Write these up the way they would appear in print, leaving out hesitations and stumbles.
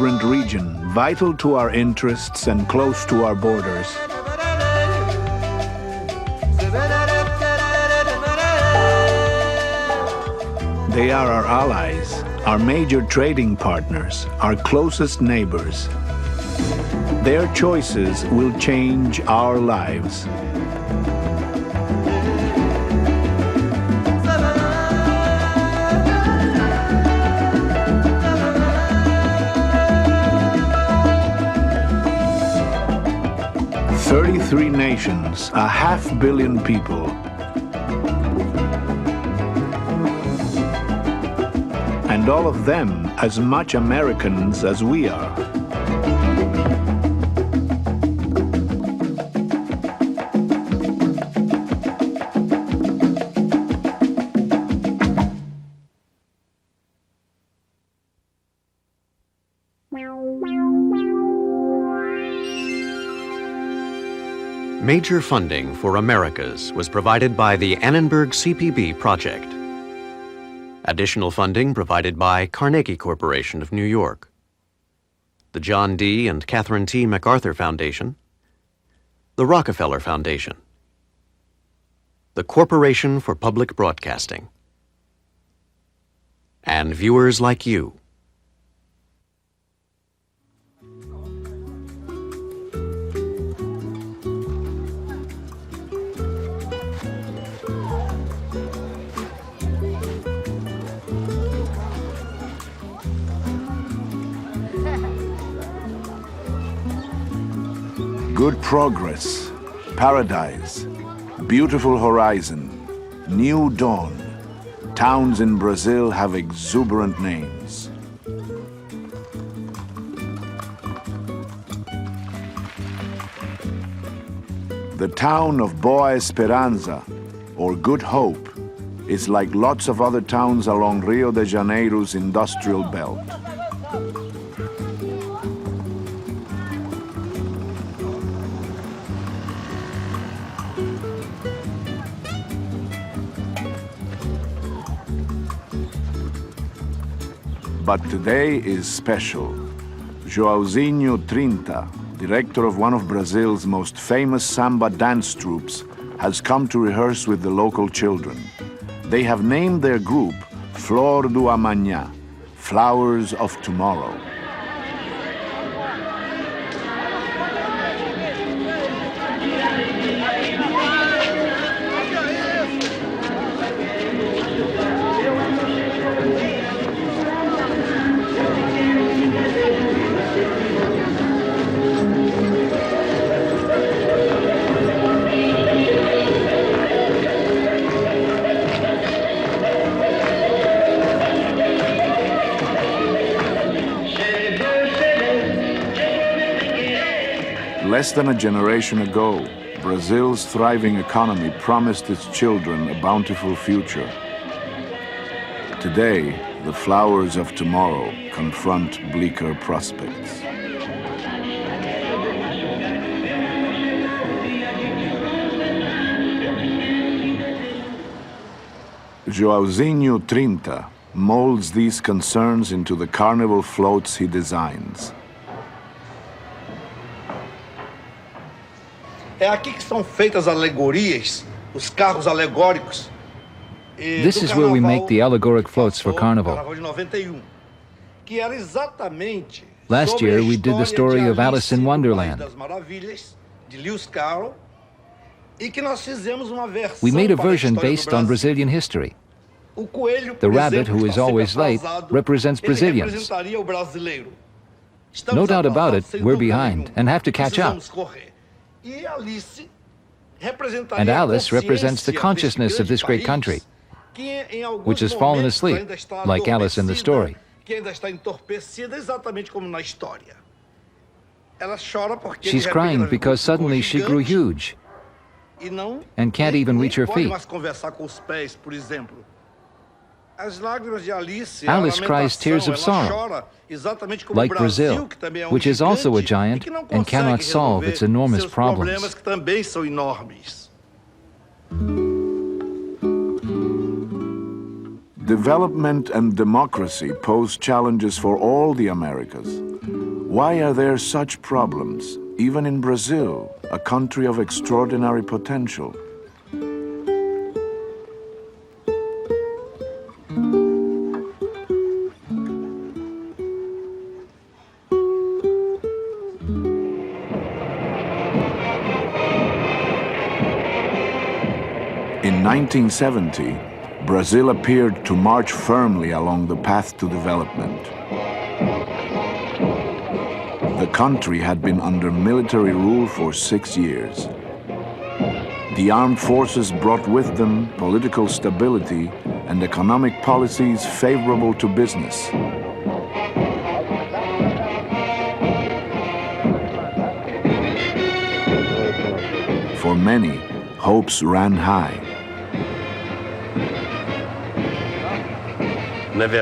region, vital to our interests and close to our borders. They are our allies, our major trading partners, our closest neighbors. Their choices will change our lives. "33 nations, a half-billion people. And all of them as much Americans as we are." Major funding for Americas was provided by the Annenberg CPB project. Additional funding provided by Carnegie Corporation of New York, the John D. and Catherine T. MacArthur Foundation, the Rockefeller Foundation, the Corporation for Public Broadcasting, and viewers like you. Good progress, paradise, beautiful horizon, new dawn. Towns in Brazil have exuberant names. The town of Boa Esperança, or Good Hope, is like lots of other towns along Rio de Janeiro's industrial belt. But today is special. Joãozinho 30, director of one of Brazil's most famous samba dance troupes, has come to rehearse with the local children. They have named their group Flor do Amanhã, Flowers of Tomorrow. Less than a generation ago, Brazil's thriving economy promised its children a bountiful future. Today, the flowers of tomorrow confront bleaker prospects. Joãozinho 30 molds these concerns into the carnival floats he designs. É aqui que são feitas alegorias, os carros alegóricos. This is where we make the allegoric floats for Carnival. Last year, we did the story of Alice in Wonderland. We made a version based on Brazilian history. The rabbit, who is always late, represents Brazilians. No doubt about it, we're behind and have to catch up. And Alice represents the consciousness of this great country, which has fallen asleep, like Alice in the story. She's crying because suddenly she grew huge and can't even reach her feet. Alice cries tears of sorrow, like Brazil, which is also a giant and cannot solve its enormous problems. Development and democracy pose challenges for all the Americas. Why are there such problems, even in Brazil, a country of extraordinary potential? In 1970, Brazil appeared to march firmly along the path to development. The country had been under military rule for 6 years. The armed forces brought with them political stability and economic policies favorable to business. For many, hopes ran high. What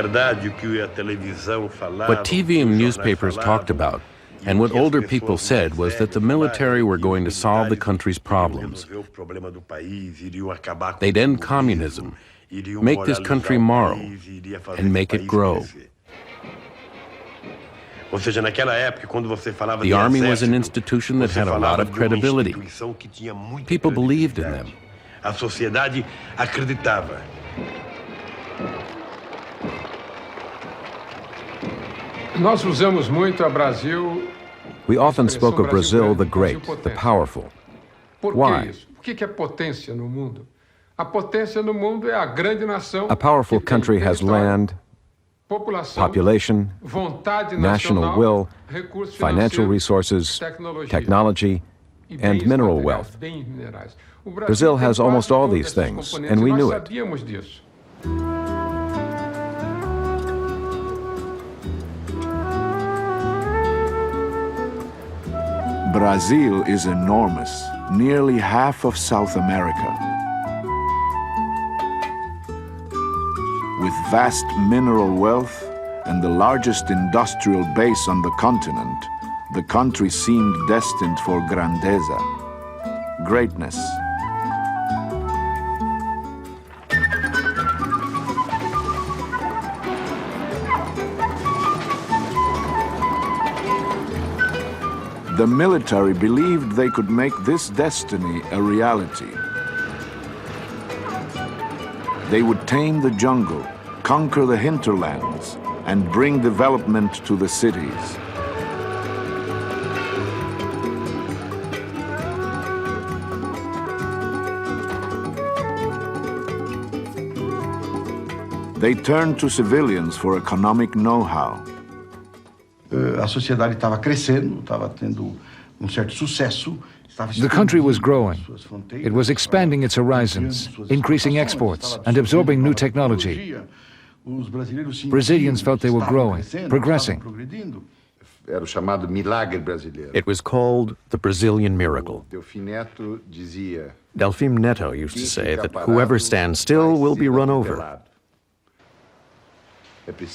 TV and newspapers talked about, and what older people said, was that the military were going to solve the country's problems. They'd end communism, make this country moral, and make it grow. The army was an institution that had a lot of credibility. People believed in them. We often spoke of Brazil the Great, the powerful. Why? A powerful country has land, population, national will, financial resources, technology, and mineral wealth. Brazil has almost all these things, and we knew it. Brazil is enormous, nearly half of South America. With vast mineral wealth and the largest industrial base on the continent, the country seemed destined for grandeza, greatness. The military believed they could make this destiny a reality. They would tame the jungle, conquer the hinterlands, and bring development to the cities. They turned to civilians for economic know-how. A sociedade estava crescendo, estava tendo certo sucesso. The country was growing. It was expanding its horizons, increasing exports, and absorbing new technology. Brazilians felt they were growing, progressing. It was called the Brazilian miracle. Delfim Neto used to say that whoever stands still will be run over.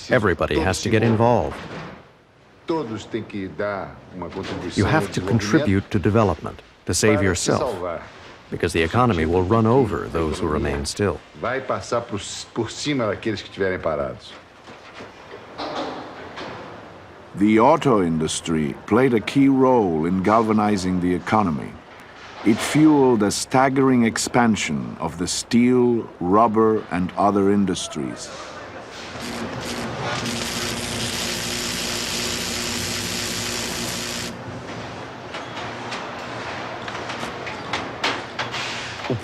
Everybody has to get involved. You have to contribute to development, to save yourself, because the economy will run over those who remain still. The auto industry played a key role in galvanizing the economy. It fueled a staggering expansion of the steel, rubber, and other industries.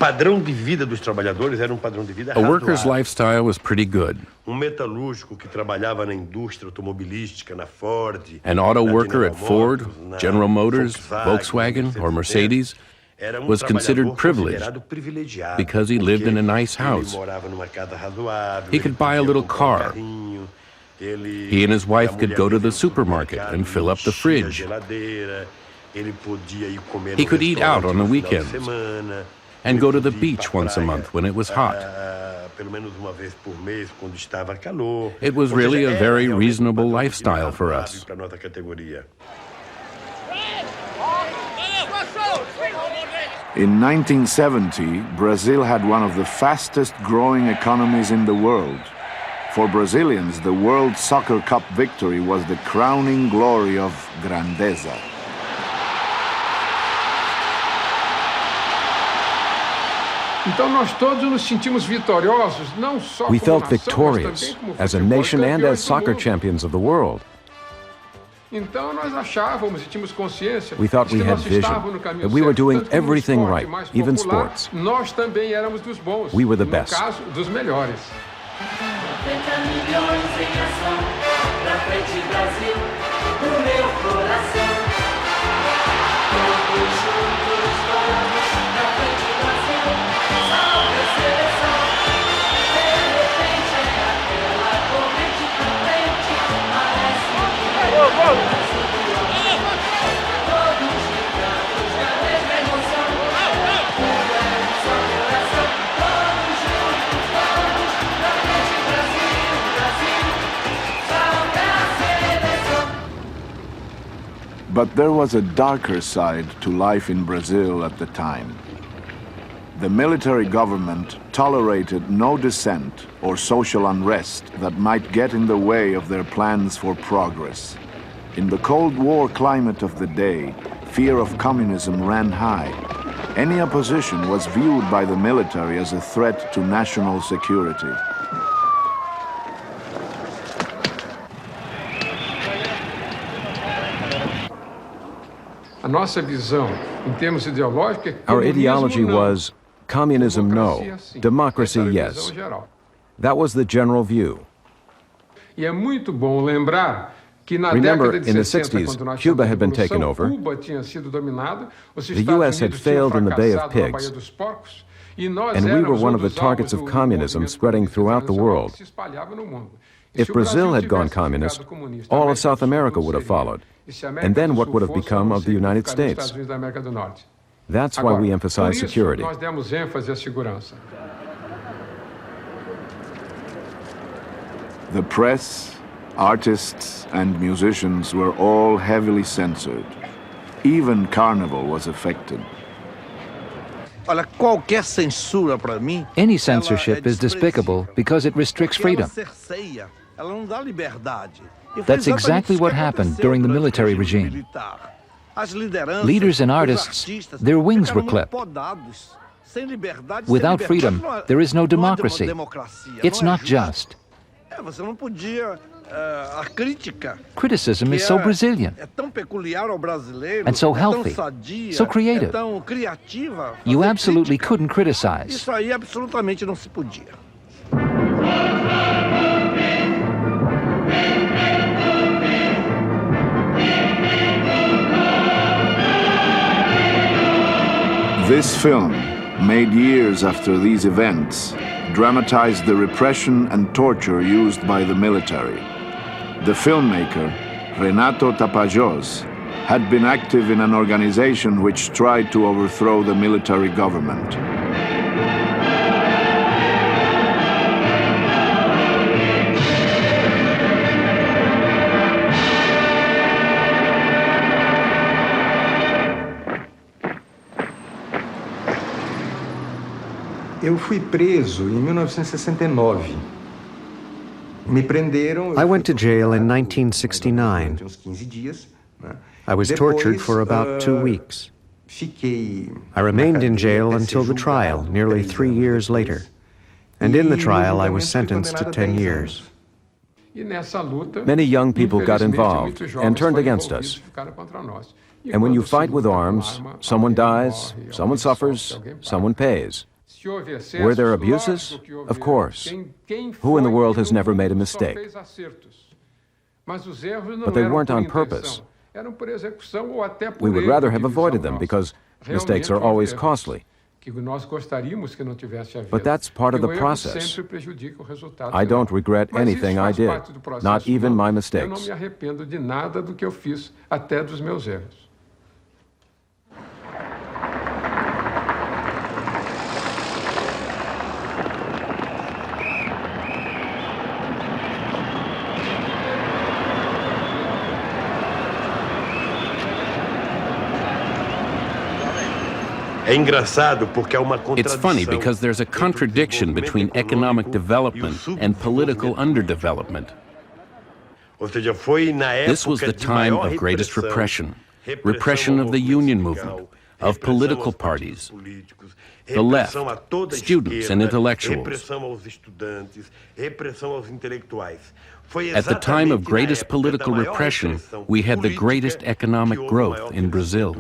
A worker's lifestyle was pretty good. An auto worker at Ford, General Motors, Volkswagen, or Mercedes was considered privileged because he lived in a nice house. He could buy a little car. He and his wife could go to the supermarket and fill up the fridge. He could eat out on the weekends and go to the beach once a month when it was hot. It was really a very reasonable lifestyle for us. In 1970, Brazil had one of the fastest growing economies in the world. For Brazilians, the World Soccer Cup victory was the crowning glory of grandeza. Então nós todos nos sentimos vitoriosos, não só We como felt nação, mas victorious também como as a futebol nation and campeões as do soccer mundo. champions of the world. Então nós achávamos e tínhamos consciência We thought de que we had nós vision, estávamos no caminho that we were certo, doing tanto que no everything esporte right, mais even popular, sports. Nós também éramos dos bons. We were the no best. caso, dos melhores. 90 milhões em ação, pra frente Brasil, no meu coração. Todos juntos vamos, pra frente Brasil, salve a seleção. De repente é aquela corrente pra frente, parece que todos ligados na mesma emoção. Só coração, todos juntos vamos, pra frente Brasil, Brasil, salve a seleção. But there was a darker side to life in Brazil at the time. The military government tolerated no dissent or social unrest that might get in the way of their plans for progress. In the Cold War climate of the day, fear of communism ran high. Any opposition was viewed by the military as a threat to national security. A nossa visão, em termos ideológicos, é que Our comunismo ideology não, was communism no, democracia sim. democracy Essa era a yes. visão geral. That was the general view. E é muito bom lembrar que na Remember, década de in the 60, 60s, quando nós Cuba tínhamos a had been Revolução, taken over. Cuba tinha sido dominado, os The Estados US had Unidos tinham failed in the Bay of fracassado na Pigs, Baía dos Porcos, e nós and we were éramos one of the dos targets alvos of do communism movimento spreading comunista throughout the internacional world. que se espalhava no mundo. If Se o Brazil had Brasil gone tivesse communist, ficado comunista, all a of South América do America Sul would have seria. followed. E se a América And then do what Sul would have fosse, become of the ficaria United nos States? Estados Unidos da América do Norte. That's why Agora, we por emphasize isso, security. nós demos ênfase à segurança. The press, artists, and musicians were all heavily censored. Even Carnival was affected. Olha, qualquer censura para mim. Any censorship is despicable because it restricts freedom. Ela não dá liberdade. E foi That's exatamente exactly isso what que happened aconteceu during the durante o military regime regime. militar. As lideranças, Leaders and os artists, artistas their wings ficaram were clipped. muito podados. Sem liberdade, Without sem liberdade, freedom, não é- there is no não é democracy. democracia, It's não é not justo. just. Você não podia a crítica. Criticism que is so Brazilian. É tão peculiar ao brasileiro, And so é healthy, tão sadia, so creative. é tão criativa. You fazer absolutely crítica. couldn't criticize. Isso aí absolutamente não se podia. This film, made years after these events, dramatized the repression and torture used by the military. The filmmaker, Renato Tapajós, had been active in an organization which tried to overthrow the military government. Eu fui preso em 1969. Me prenderam. I went to jail in 1969. Uns 15 dias, né? I was tortured for about 2 weeks. Fiquei. I remained in jail until the trial, nearly 3 years later. And in the trial, I was sentenced to 10 years. E nessa luta, Many young people got infelizmente, involved muitos and jovens turned foram against envolvidos us. e ficaram contra nós. E And when you quando se fight with luta com arms, arma, someone alguém dies, morre, someone alguém sofre, suffers, alguém paga. someone pays. Se houve excessos, Were there abuses? lógico que houve Of course. erros. Quem Who in the foi world que has no never made a mundo só mistake? fez acertos? Mas os erros não But they eram weren't por on intenção, purpose. eram por execução ou até por We would erro rather de have visão avoided them nossa. because mistakes Realmente are houve always erros costly. que nós gostaríamos que não tivesse havido. But that's part of Porque the o erro process. sempre prejudica o resultado I final. don't regret Mas anything isso I faz did, parte do processo not even humano. my Eu não mistakes. me arrependo de nada do que eu fiz, até dos meus erros. It's funny because there's a contradiction between economic development and political underdevelopment. This was the time of greatest repression, repression of the union movement, of political parties, the left, students and intellectuals. At the time of greatest political repression, we had the greatest economic growth in Brazil.